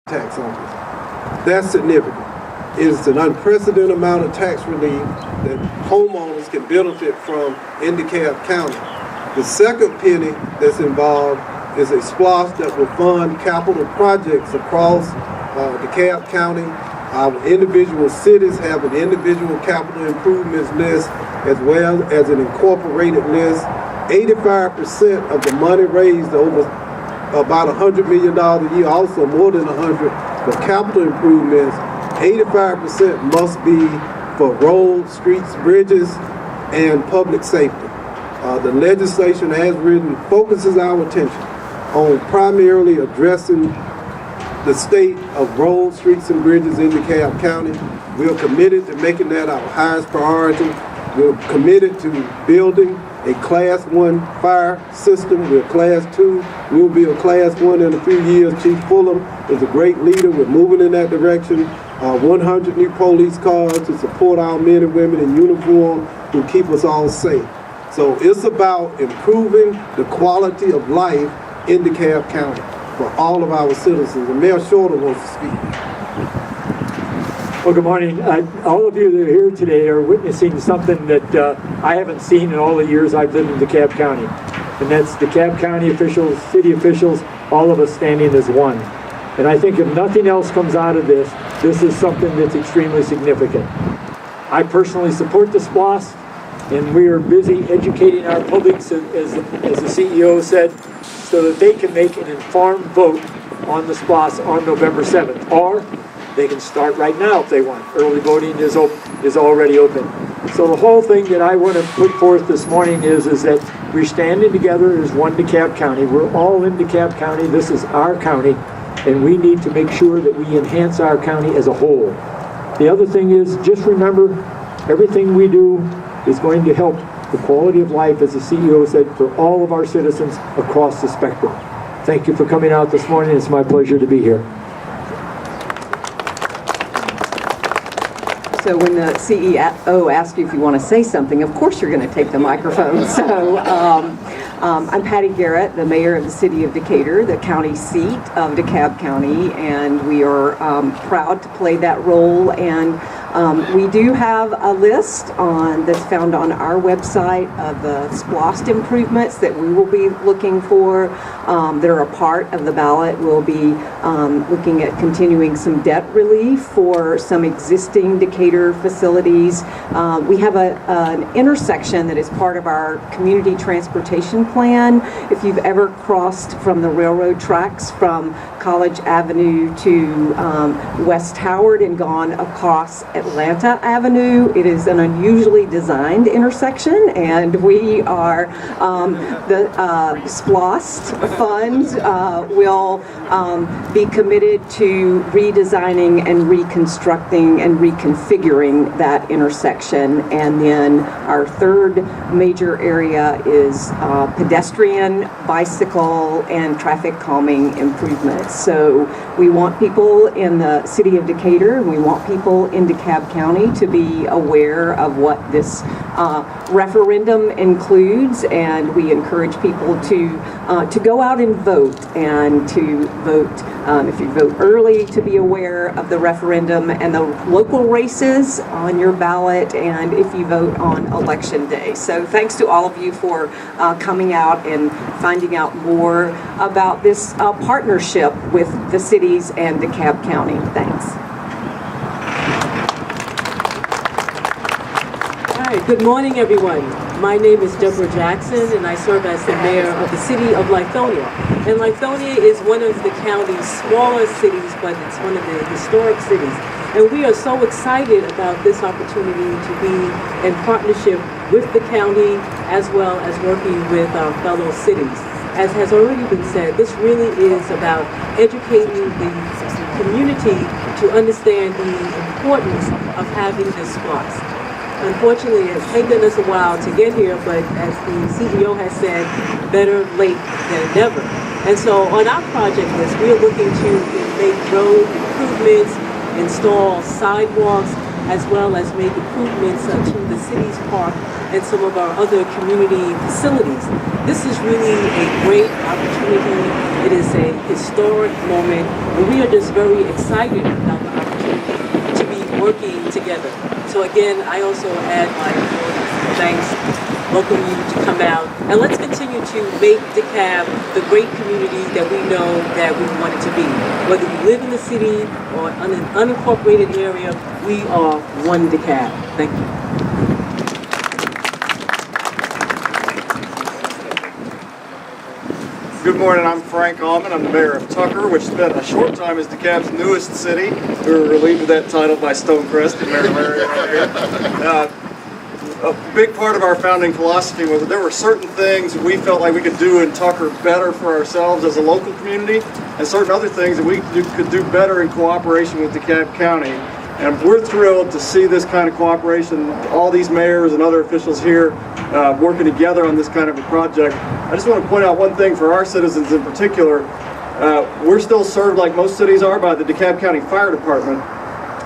tax owners. That's significant. It's an unprecedented amount of tax relief that homeowners can benefit from in DeKalb County. The second penny that's involved is a SPLOST that will fund capital projects across DeKalb County. Our individual cities have an individual capital improvements list as well as an incorporated list. 85% of the money raised over about $100 million a year, also more than 100 for capital improvements. 85% must be for roads, streets, bridges, and public safety. The legislation as written focuses our attention on primarily addressing the state of roads, streets, and bridges in DeKalb County. We are committed to making that our highest priority. We're committed to building a Class 1 fire system. We're Class 2. We'll be a Class 1 in a few years. Chief Fulham is a great leader. We're moving in that direction. 100 new police cars to support our men and women in uniform who keep us all safe. So it's about improving the quality of life in DeKalb County for all of our citizens. And Mayor Shorter wants to speak. Well, good morning. All of you that are here today are witnessing something that I haven't seen in all the years I've lived in DeKalb County. And that's DeKalb County officials, city officials, all of us standing as one. And I think if nothing else comes out of this, this is something that's extremely significant. I personally support the SPLOST, and we are busy educating our public, as the CEO said, so that they can make an informed vote on the SPLOST on November 7th. Or they can start right now if they want. Early voting is already open. So the whole thing that I want to put forth this morning is that we're standing together as one DeKalb County. We're all in DeKalb County. This is our county, and we need to make sure that we enhance our county as a whole. The other thing is, just remember, everything we do is going to help the quality of life, as the CEO said, for all of our citizens across the spectrum. Thank you for coming out this morning. It's my pleasure to be here. So when the CEO asks you if you want to say something, of course you're going to take the microphone. So I'm Patty Garrett, the mayor of the city of Decatur, the county seat of DeKalb County, and we are proud to play that role. And we do have a list that's found on our website of the SPLOST improvements that we will be looking for that are a part of the ballot. We'll be looking at continuing some debt relief for some existing Decatur facilities. We have an intersection that is part of our community transportation plan. If you've ever crossed from the railroad tracks from College Avenue to West Howard and gone across Atlanta Avenue, it is an unusually designed intersection, and we are the SPLOST funds will be committed to redesigning and reconstructing and reconfiguring that intersection. And then our third major area is pedestrian, bicycle, and traffic calming improvements. So we want people in the city of Decatur, and we want people in DeKalb County to be aware of what this referendum includes, and we encourage people to go out and vote, and to vote, if you vote early, to be aware of the referendum and the local races on your ballot, and if you vote on election day. So thanks to all of you for coming out and finding out more about this partnership with the cities and DeKalb County. Thanks. Hi, good morning, everyone. My name is Deborah Jackson, and I serve as the mayor of the city of Lithonia. And Lithonia is one of the county's smaller cities, but it's one of the historic cities. And we are so excited about this opportunity to be in partnership with the county, as well as working with our fellow cities. As has already been said, this really is about educating the community to understand the importance of having this SPLOST. Unfortunately, it's taken us a while to get here, but as the CEO has said, better late than never. And so on our project list, we are looking to make road improvements, install sidewalks, as well as make improvements to the city's park and some of our other community facilities. This is really a great opportunity. It is a historic moment, and we are just very excited about the opportunity to be working together. So again, I also add my thanks, welcome you to come out, and let's continue to make DeKalb the great community that we know that we want it to be. Whether you live in the city or in an unincorporated area, we are one DeKalb. Thank you. Good morning, I'm Frank Allman. I'm the mayor of Tucker, which has been a short time as DeKalb's newest city. We were relieved of that title by Stonecrest and Mayor Larry. A big part of our founding philosophy was that there were certain things that we felt like we could do in Tucker better for ourselves as a local community, and certain other things that we could do better in cooperation with DeKalb County. And we're thrilled to see this kind of cooperation, all these mayors and other officials here working together on this kind of a project. I just want to point out one thing for our citizens in particular. We're still served, like most cities are, by the DeKalb County Fire Department.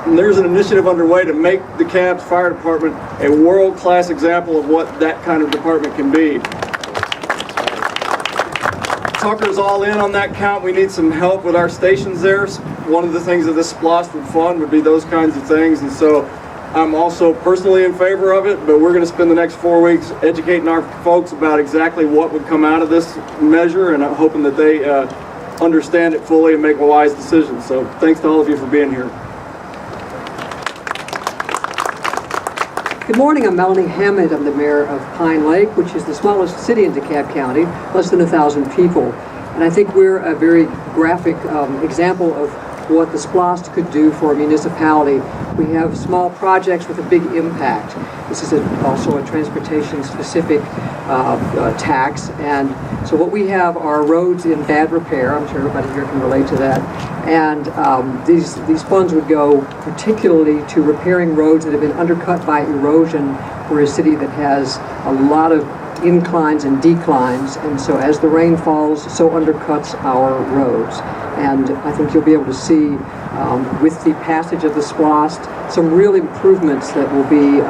And there's an initiative underway to make DeKalb's fire department a world-class example of what that kind of department can be. Tucker's all in on that count. We need some help with our stations there. One of the things that this SPLOST would fund would be those kinds of things. And so I'm also personally in favor of it, but we're going to spend the next 4 weeks educating our folks about exactly what would come out of this measure, and I'm hoping that they understand it fully and make wise decisions. So thanks to all of you for being here. Good morning, I'm Melanie Hammond. I'm the mayor of Pine Lake, which is the smallest city in DeKalb County, less than 1,000 people. And I think we're a very graphic example of what the SPLOST could do for a municipality. We have small projects with a big impact. This is also a transportation-specific tax, and so what we have are roads in bad repair. I'm sure everybody here can relate to that. And these funds would go particularly to repairing roads that have been undercut by erosion. We're a city that has a lot of inclines and declines, and so as the rain falls, so undercuts our roads. And I think you'll be able to see with the passage of the SPLOST some real improvements that will be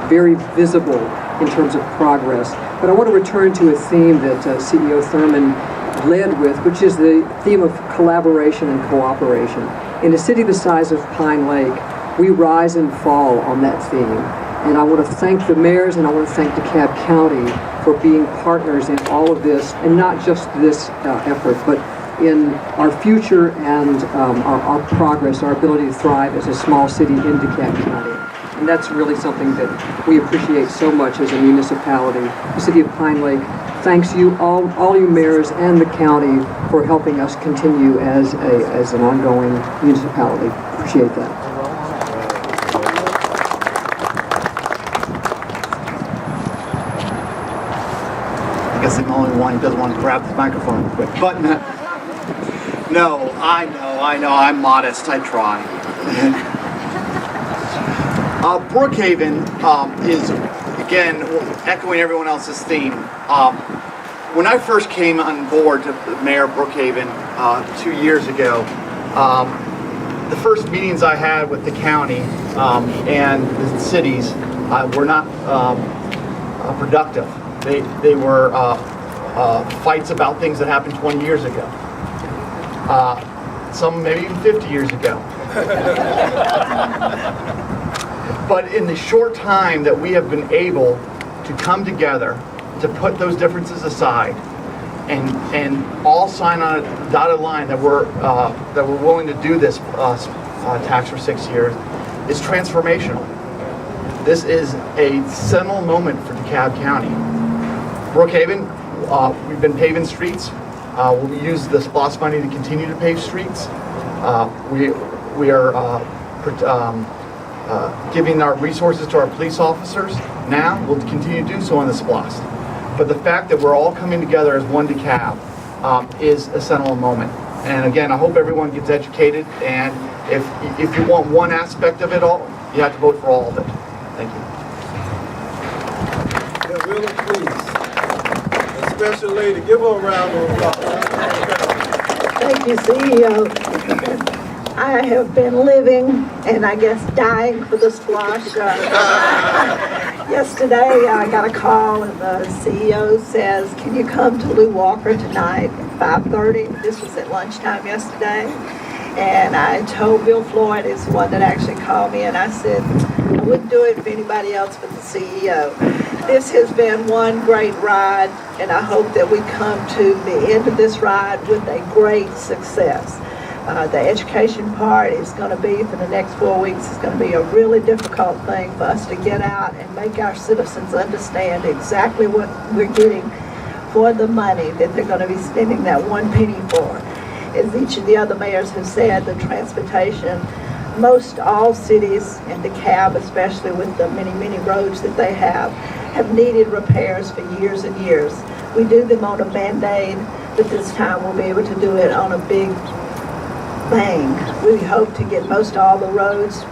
very visible in terms of progress. But I want to return to a theme that CEO Thurmond led with, which is the theme of collaboration and cooperation. In a city the size of Pine Lake, we rise and fall on that theme. And I want to thank the mayors and I want to thank DeKalb County for being partners in all of this, and not just this effort, but in our future and our progress, our ability to thrive as a small city in DeKalb County. And that's really something that we appreciate so much as a municipality. The city of Pine Lake thanks you, all you mayors and the county, for helping us continue as an ongoing municipality. Appreciate that. I guess I'm the only one who doesn't want to grab the microphone quick. But no, I know, I'm modest, I try. Brookhaven is, again, echoing everyone else's theme. When I first came on board to Mayor of Brookhaven 2 years ago, the first meetings I had with the county and the cities were not productive. They were fights about things that happened 20 years ago. Some maybe even 50 years ago. But in the short time that we have been able to come together, to put those differences aside, and all sign on a dotted line that we're willing to do this tax for 6 years, is transformational. This is a seminal moment for DeKalb County. Brookhaven, we've been paving streets. We'll use the SPLOST money to continue to pave streets. We are giving our resources to our police officers now. We'll continue to do so on the SPLOST. But the fact that we're all coming together as one DeKalb is a seminal moment. And again, I hope everyone gets educated. And if you want one aspect of it all, you have to vote for all of it. Thank you. Yeah, really please. A special lady, give her a round of applause. Thank you, CEO. I have been living and I guess dying for the SPLOST. Yesterday, I got a call and the CEO says, can you come to Lou Walker tonight at 5:30? This was at lunchtime yesterday. And I told Bill Floyd, is the one that actually called me, and I said, I wouldn't do it for anybody else but the CEO. This has been one great ride, and I hope that we come to the end of this ride with a great success. The education part is going to be, for the next 4 weeks, it's going to be a really difficult thing for us to get out and make our citizens understand exactly what we're getting for the money that they're going to be spending that 1 penny for. As each of the other mayors have said, the transportation, most all cities, and DeKalb especially with the many, many roads that they have needed repairs for years and years. We do them on a Band-Aid, but this time we'll be able to do it on a big bang. We hope to get most all the roads,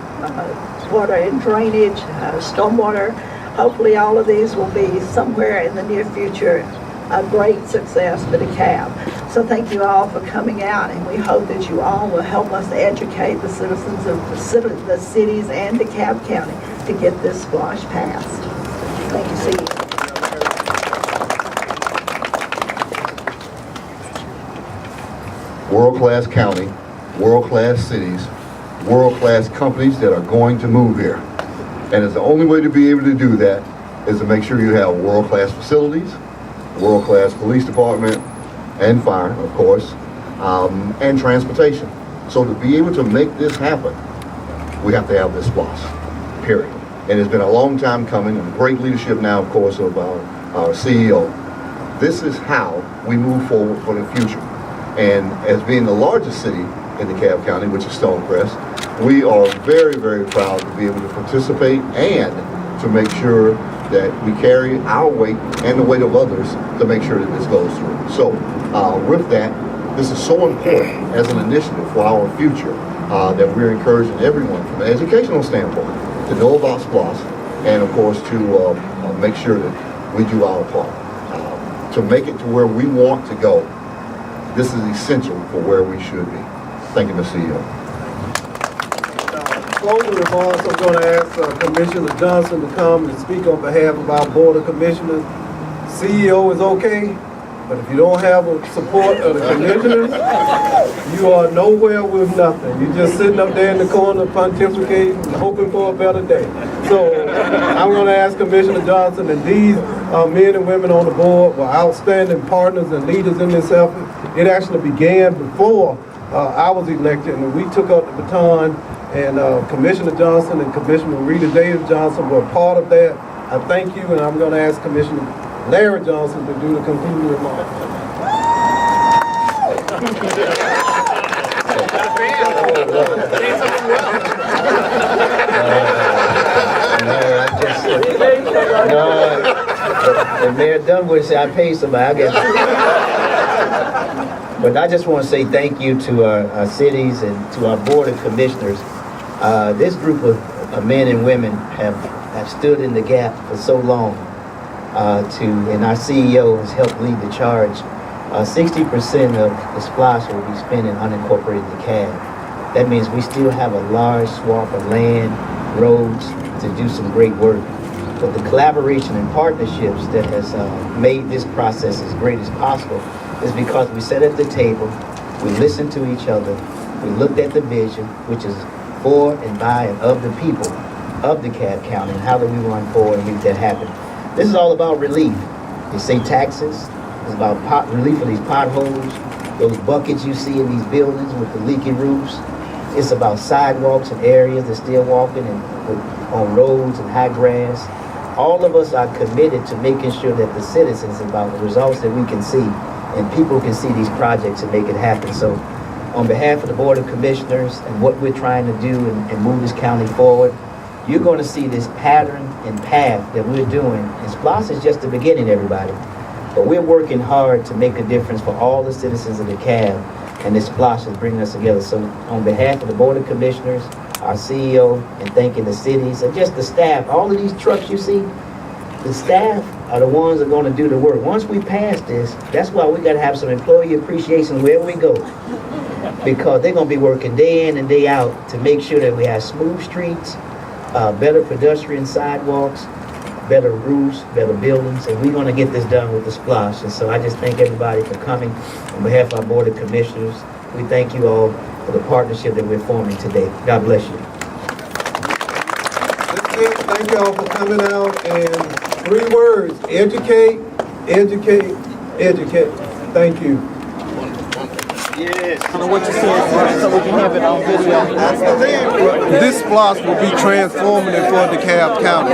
water and drainage, stormwater. Hopefully all of these will be somewhere in the near future a great success for DeKalb. So thank you all for coming out, and we hope that you all will help us educate the citizens of the cities and DeKalb County to get this SPLOST passed. Thank you, CEO. World-class county, world-class cities, world-class companies that are going to move here. And it's the only way to be able to do that is to make sure you have world-class facilities, world-class police department, and fire, of course, and transportation. So to be able to make this happen, we have to have this SPLOST, period. And it's been a long time coming, and great leadership now, of course, of our CEO. This is how we move forward for the future. And as being the largest city in DeKalb County, which is Stonecrest, we are very, very proud to be able to participate and to make sure that we carry our weight and the weight of others to make sure that this goes through. So with that, this is so important as an initiative for our future that we're encouraging everyone from an educational standpoint to know about SPLOST, and of course to make sure that we do our part. To make it to where we want to go, this is essential for where we should be. Thank you, Mr. CEO. Closing remarks, I'm going to ask Commissioner Johnson to come and speak on behalf of our Board of Commissioners. CEO is okay, but if you don't have the support of the commissioners, you are nowhere with nothing. You're just sitting up there in the corner pontificating and hoping for a better day. So I'm going to ask Commissioner Johnson, and these men and women on the board were outstanding partners and leaders in this effort. It actually began before I was elected, and we took up the baton, and Commissioner Johnson and Commissioner Rita Davis Johnson were part of that. I thank you, and I'm going to ask Commissioner Larry Johnson to do the concluding remarks. If Mayor Dunwoody said I paid somebody, I guess. But I just want to say thank you to our cities and to our Board of Commissioners. This group of men and women have stood in the gap for so long. And our CEO has helped lead the charge. 60% of the SPLOST will be spent in unincorporated DeKalb. That means we still have a large swath of land, roads to do some great work. But the collaboration and partnerships that has made this process as great as possible is because we sat at the table, we listened to each other, we looked at the vision, which is for and by and of the people of DeKalb County, and how do we run forward and make that happen. This is all about relief. They say taxes. It's about relief of these potholes, those buckets you see in these buildings with the leaky roofs. It's about sidewalks and areas they're still walking and on roads and high grass. All of us are committed to making sure that the citizens, about the results that we can see, and people can see these projects and make it happen. So on behalf of the Board of Commissioners and what we're trying to do and move this county forward, you're going to see this pattern and path that we're doing. And SPLOST is just the beginning, everybody. But we're working hard to make a difference for all the citizens of DeKalb, and this SPLOST is bringing us together. So on behalf of the Board of Commissioners, our CEO, and thanking the cities, and just the staff, all of these trucks you see, the staff are the ones that are going to do the work. Once we pass this, that's why we got to have some employee appreciation wherever we go. Because they're going to be working day in and day out to make sure that we have smooth streets, better pedestrian sidewalks, better roofs, better buildings, and we're going to get this done with the SPLOST. And so I just thank everybody for coming. On behalf of our Board of Commissioners, we thank you all for the partnership that we're forming today. God bless you. That's it. Thank y'all for coming out. And 3 words: educate, educate, educate. Thank you. This SPLOST will be transformative for DeKalb County.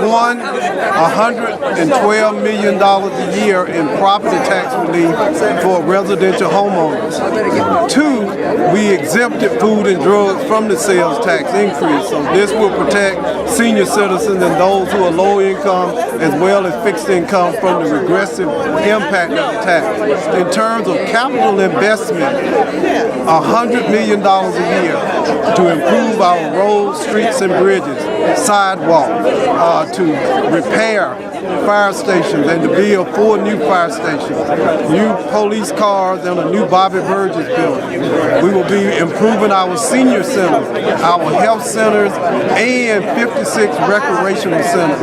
One, $112 million a year in property tax relief for residential homeowners. 2, we exempted food and drugs from the sales tax increase. So this will protect senior citizens and those who are low income as well as fixed income from the regressive impact of the tax. In terms of capital investment, $100 million a year to improve our roads, streets, and bridges, sidewalks, to repair fire stations and to build 4 new fire stations, new police cars, and a new Bobby Burgess building. We will be improving our senior centers, our health centers, and 56 recreational centers,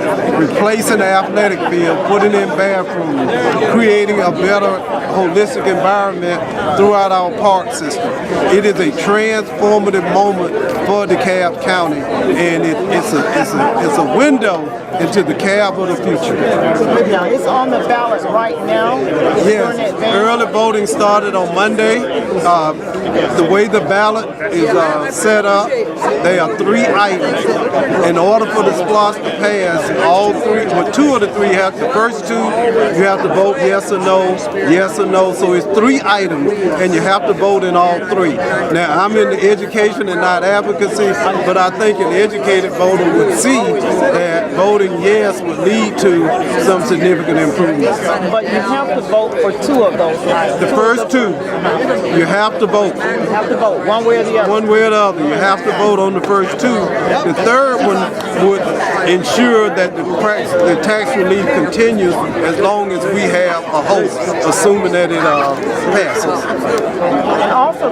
replacing the athletic field, putting in bathrooms, creating a better holistic environment throughout our park system. It is a transformative moment for DeKalb County, and it's a window into the DeKalb of the future. Now, it's on the ballot right now. Yes, early voting started on Monday. The way the ballot is set up, there are 3 items. In order for the SPLOST to pass, all 3, well, 2 of the 3 have, the first 2, you have to vote yes or no, yes or no. So it's 3 items, and you have to vote in all 3. Now, I'm in the education and not advocacy, but I think an educated voter would see that voting yes would lead to some significant improvements. But you have to vote for 2 of those items. The first 2, you have to vote. You have to vote one way or the other. One way or the other. You have to vote on the first 2. The third one would ensure that the tax relief continues as long as we have a host, assuming that it passes. And also